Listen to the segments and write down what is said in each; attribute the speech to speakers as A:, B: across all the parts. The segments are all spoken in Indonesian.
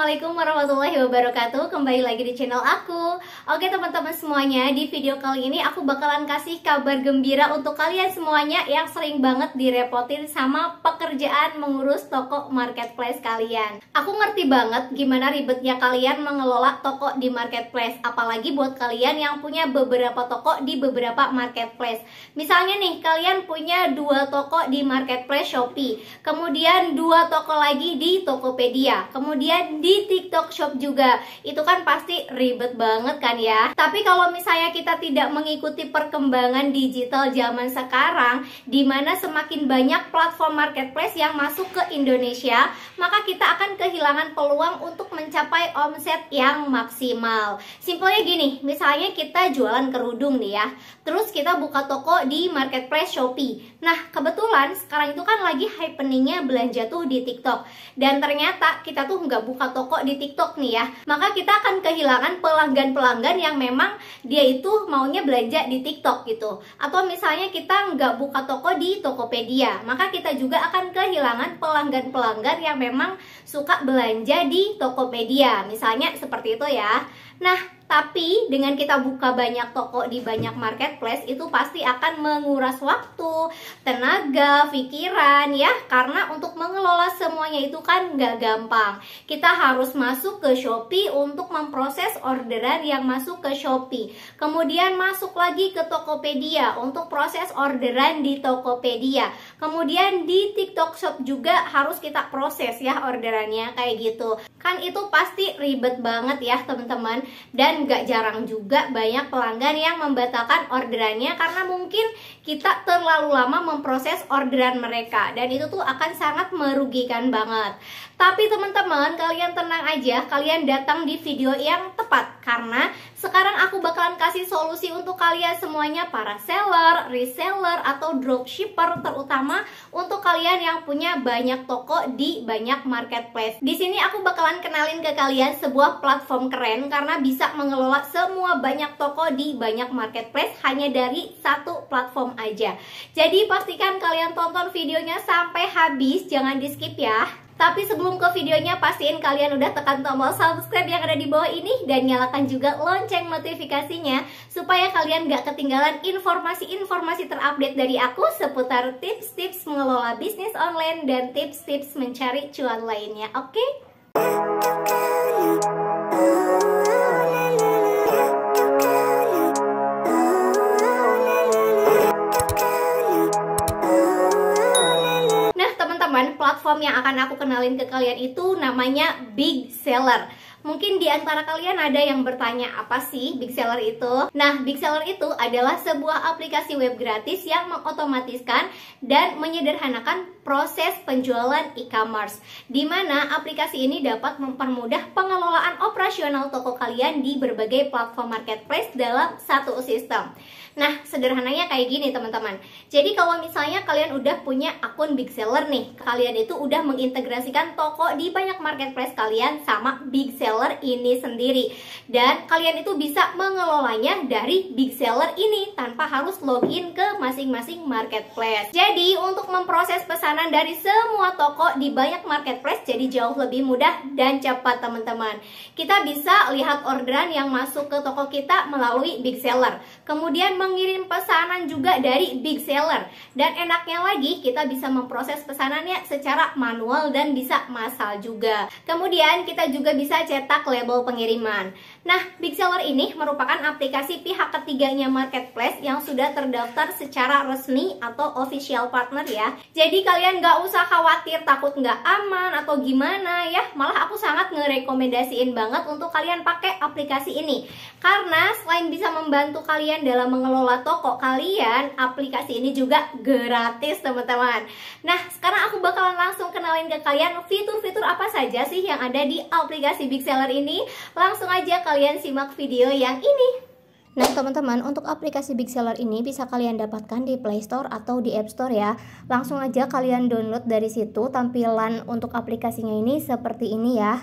A: Assalamualaikum warahmatullahi wabarakatuh. Kembali lagi di channel aku. Oke teman-teman semuanya, di video kali ini aku bakalan kasih kabar gembira untuk kalian semuanya yang sering banget direpotin sama pekerjaan mengurus toko marketplace kalian. Aku ngerti banget gimana ribetnya kalian mengelola toko di marketplace, apalagi buat kalian yang punya beberapa toko di beberapa marketplace. Misalnya nih, kalian punya 2 toko di marketplace Shopee, kemudian 2 toko lagi di Tokopedia, kemudian di TikTok Shop juga. Itu kan pasti ribet banget kan ya. Tapi kalau misalnya kita tidak mengikuti perkembangan digital zaman sekarang, dimana semakin banyak platform marketplace yang masuk ke Indonesia, maka kita akan kehilangan peluang untuk mencapai omset yang maksimal. Simpelnya gini, misalnya kita jualan kerudung nih ya, terus kita buka toko di marketplace Shopee. Nah kebetulan sekarang itu kan lagi happeningnya belanja tuh di TikTok, dan ternyata kita tuh nggak buka toko di TikTok nih ya, maka kita akan kehilangan pelanggan-pelanggan yang memang dia itu maunya belanja di TikTok gitu. Atau misalnya kita nggak buka toko di Tokopedia, maka kita juga akan kehilangan pelanggan-pelanggan yang memang suka belanja di Tokopedia, misalnya seperti itu ya. Nah tapi dengan kita buka banyak toko di banyak marketplace, itu pasti akan menguras waktu, tenaga, pikiran ya. Karena untuk mengelola semuanya itu kan nggak gampang. Kita harus masuk ke Shopee untuk memproses orderan yang masuk ke Shopee, kemudian masuk lagi ke Tokopedia untuk proses orderan di Tokopedia, kemudian di TikTok Shop juga harus kita proses ya orderannya kayak gitu. Kan itu pasti ribet banget ya teman-teman. Dan gak jarang juga banyak pelanggan yang membatalkan orderannya karena mungkin kita terlalu lama memproses orderan mereka, dan itu tuh akan sangat merugikan banget. Tapi teman-teman, kalian tenang aja, kalian datang di video yang tepat, karena sekarang aku bakalan kasih solusi untuk kalian semuanya, para seller, reseller, atau dropshipper, terutama untuk kalian yang punya banyak toko di banyak marketplace. Di sini aku bakalan kenalin ke kalian sebuah platform keren karena bisa mengelola semua banyak toko di banyak marketplace hanya dari satu platform aja. Jadi pastikan kalian tonton videonya sampai habis, jangan di skip ya. Tapi sebelum ke videonya, pastiin kalian udah tekan tombol subscribe yang ada di bawah ini dan nyalakan juga lonceng notifikasinya supaya kalian gak ketinggalan informasi-informasi terupdate dari aku seputar tips-tips mengelola bisnis online dan tips-tips mencari cuan lainnya. Oke? Platform yang akan aku kenalin ke kalian itu namanya Big Seller. Mungkin di antara kalian ada yang bertanya, apa sih Big Seller itu? Nah, Big Seller itu adalah sebuah aplikasi web gratis yang mengotomatiskan dan menyederhanakan proses penjualan e-commerce, di mana aplikasi ini dapat mempermudah pengelolaan operasional toko kalian di berbagai platform marketplace dalam satu sistem. Nah, sederhananya kayak gini teman-teman. Jadi kalau misalnya kalian udah punya akun Big Seller nih, kalian itu udah mengintegrasikan toko di banyak marketplace kalian sama Big Seller ini sendiri, dan kalian itu bisa mengelolanya dari Big Seller ini tanpa harus login ke masing-masing marketplace. Jadi untuk memproses pesanan dari semua toko di banyak marketplace jadi jauh lebih mudah dan cepat teman-teman. Kita bisa lihat orderan yang masuk ke toko kita melalui Big Seller, kemudian mengirim pesanan juga dari Big Seller, dan enaknya lagi kita bisa memproses pesanannya secara manual dan bisa massal juga. Kemudian kita juga bisa cetak label pengiriman. Nah, Big Seller ini merupakan aplikasi pihak ketiganya marketplace yang sudah terdaftar secara resmi atau official partner ya. Jadi kalian gak usah khawatir takut nggak aman atau gimana ya. Malah aku sangat ngerekomendasiin banget untuk kalian pakai aplikasi ini, karena selain bisa membantu kalian dalam mengelola toko kalian, aplikasi ini juga gratis teman-teman. Nah, sekarang aku bakalan langsung kenalin ke kalian fitur-fitur apa saja sih yang ada di aplikasi Big Seller ini. Langsung aja kalian simak video yang ini. Nah teman-teman, untuk aplikasi Big Seller ini bisa kalian dapatkan di Play Store atau di App Store ya. Langsung aja kalian download dari situ. Tampilan untuk aplikasinya ini seperti ini ya.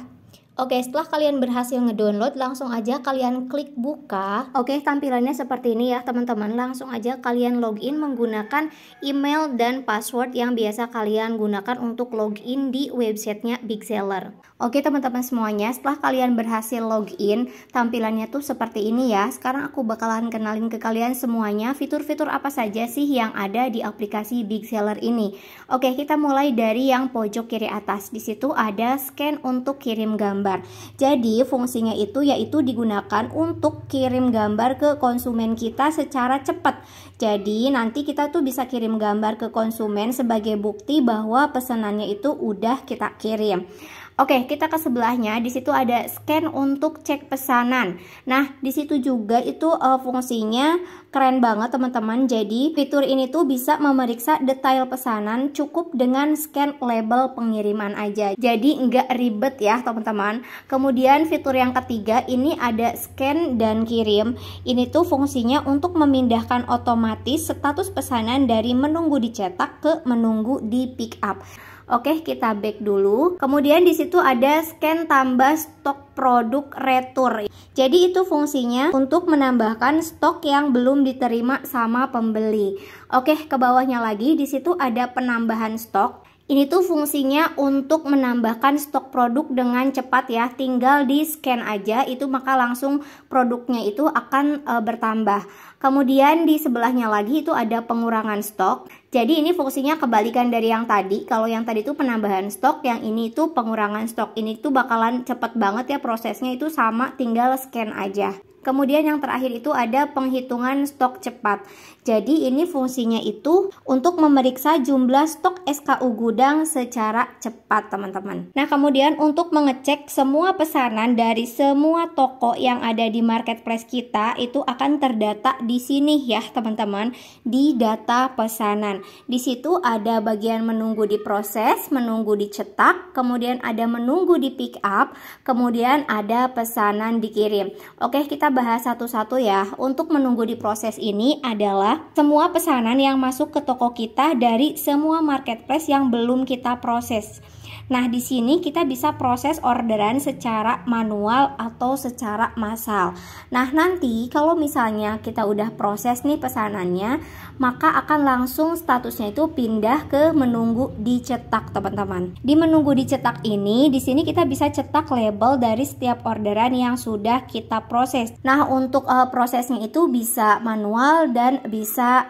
A: Oke, setelah kalian berhasil ngedownload, langsung aja kalian klik buka. Oke, tampilannya seperti ini ya teman-teman. Langsung aja kalian login menggunakan email dan password yang biasa kalian gunakan untuk login di websitenya Big Seller. Oke teman-teman semuanya, setelah kalian berhasil login, tampilannya tuh seperti ini ya. Sekarang aku bakalan kenalin ke kalian semuanya fitur-fitur apa saja sih yang ada di aplikasi Big Seller ini. Oke, kita mulai dari yang pojok kiri atas. Di situ ada scan untuk kirim gambar. Jadi fungsinya itu yaitu digunakan untuk kirim gambar ke konsumen kita secara cepat. Jadi nanti kita tuh bisa kirim gambar ke konsumen sebagai bukti bahwa pesanannya itu udah kita kirim. Oke, kita ke sebelahnya. Di situ ada scan untuk cek pesanan. Nah, di situ juga itu fungsinya keren banget teman-teman. Jadi fitur ini tuh bisa memeriksa detail pesanan cukup dengan scan label pengiriman aja. Jadi nggak ribet ya teman-teman. Kemudian fitur yang ketiga ini ada scan dan kirim. Ini tuh fungsinya untuk memindahkan otomatis status pesanan dari menunggu dicetak ke menunggu di pick up. Oke, kita back dulu. Kemudian di situ ada scan tambah stok produk retur. Jadi itu fungsinya untuk menambahkan stok yang belum diterima sama pembeli. Oke, ke bawahnya lagi di situ ada penambahan stok. Ini tuh fungsinya untuk menambahkan stok produk dengan cepat ya. Tinggal di scan aja itu maka langsung produknya itu akan bertambah. Kemudian di sebelahnya lagi itu ada pengurangan stok. Jadi ini fungsinya kebalikan dari yang tadi. Kalau yang tadi itu penambahan stok, yang ini itu pengurangan stok. Ini tuh bakalan cepet banget ya prosesnya, itu sama tinggal scan aja. Kemudian yang terakhir itu ada penghitungan stok cepat. Jadi ini fungsinya itu untuk memeriksa jumlah stok SKU gudang secara cepat teman-teman. Nah kemudian untuk mengecek semua pesanan dari semua toko yang ada di marketplace kita itu akan terdata di sini ya teman-teman, di data pesanan. Di situ ada bagian menunggu diproses, menunggu dicetak, kemudian ada menunggu di pick up, kemudian ada pesanan dikirim. Oke, kita bahas satu-satu ya. Untuk menunggu diproses ini adalah semua pesanan yang masuk ke toko kita dari semua marketplace yang belum kita proses. Nah, di sini kita bisa proses orderan secara manual atau secara massal. Nah, nanti kalau misalnya kita udah proses nih pesanannya, maka akan langsung statusnya itu pindah ke menunggu dicetak, teman-teman. Di menunggu dicetak ini, di sini kita bisa cetak label dari setiap orderan yang sudah kita proses. Nah, untuk prosesnya itu bisa manual dan bisa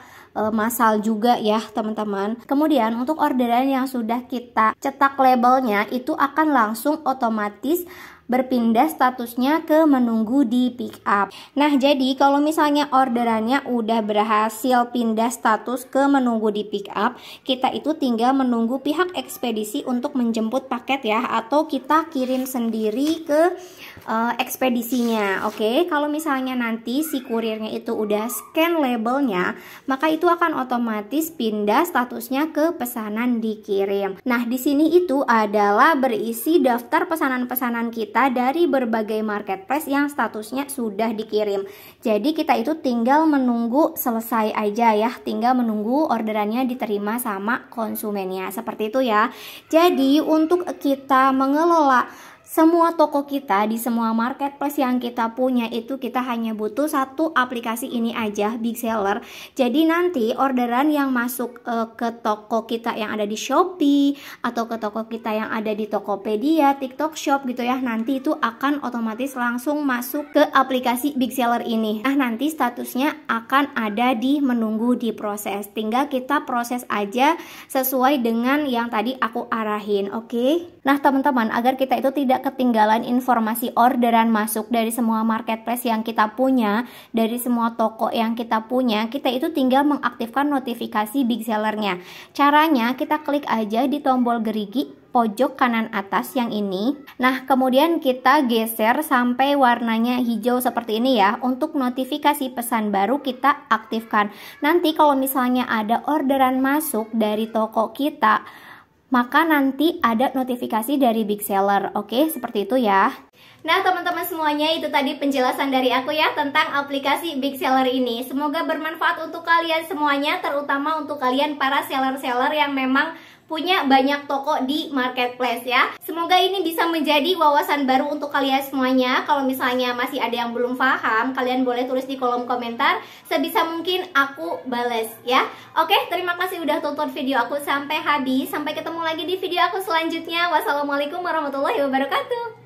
A: massal juga ya teman-teman. Kemudian untuk orderan yang sudah kita cetak labelnya itu akan langsung otomatis berpindah statusnya ke menunggu di pick up. Nah jadi kalau misalnya orderannya udah berhasil pindah status ke menunggu di pick up, kita itu tinggal menunggu pihak ekspedisi untuk menjemput paket ya, atau kita kirim sendiri ke ekspedisinya. Oke, kalau misalnya nanti si kurirnya itu udah scan labelnya, maka itu akan otomatis pindah statusnya ke pesanan dikirim. Nah di sini itu adalah berisi daftar pesanan-pesanan kita dari berbagai marketplace yang statusnya sudah dikirim. Jadi kita itu tinggal menunggu selesai aja ya, tinggal menunggu orderannya diterima sama konsumennya. Seperti itu ya. Jadi untuk kita mengelola semua toko kita di semua marketplace yang kita punya itu kita hanya butuh satu aplikasi ini aja, Big Seller. Jadi nanti orderan yang masuk ke toko kita yang ada di Shopee atau ke toko kita yang ada di Tokopedia, TikTok Shop gitu ya, nanti itu akan otomatis langsung masuk ke aplikasi Big Seller ini. Nah nanti statusnya akan ada di menunggu diproses. Tinggal kita proses aja sesuai dengan yang tadi aku arahin, oke? Nah teman-teman, agar kita itu tidak ketinggalan informasi orderan masuk dari semua marketplace yang kita punya, dari semua toko yang kita punya, kita itu tinggal mengaktifkan notifikasi Big Sellernya. Caranya kita klik aja di tombol gerigi pojok kanan atas yang ini. Nah kemudian kita geser sampai warnanya hijau seperti ini ya. Untuk notifikasi pesan baru kita aktifkan. Nanti kalau misalnya ada orderan masuk dari toko kita, maka nanti ada notifikasi dari Big Seller. Oke, seperti itu ya. Nah teman-teman semuanya, itu tadi penjelasan dari aku ya tentang aplikasi Big Seller ini. Semoga bermanfaat untuk kalian semuanya, terutama untuk kalian para seller-seller yang memang punya banyak toko di marketplace ya. Semoga ini bisa menjadi wawasan baru untuk kalian semuanya. Kalau misalnya masih ada yang belum paham, kalian boleh tulis di kolom komentar. Sebisa mungkin aku bales ya. Oke, terima kasih udah tonton video aku sampai habis. Sampai ketemu lagi di video aku selanjutnya. Wassalamualaikum warahmatullahi wabarakatuh.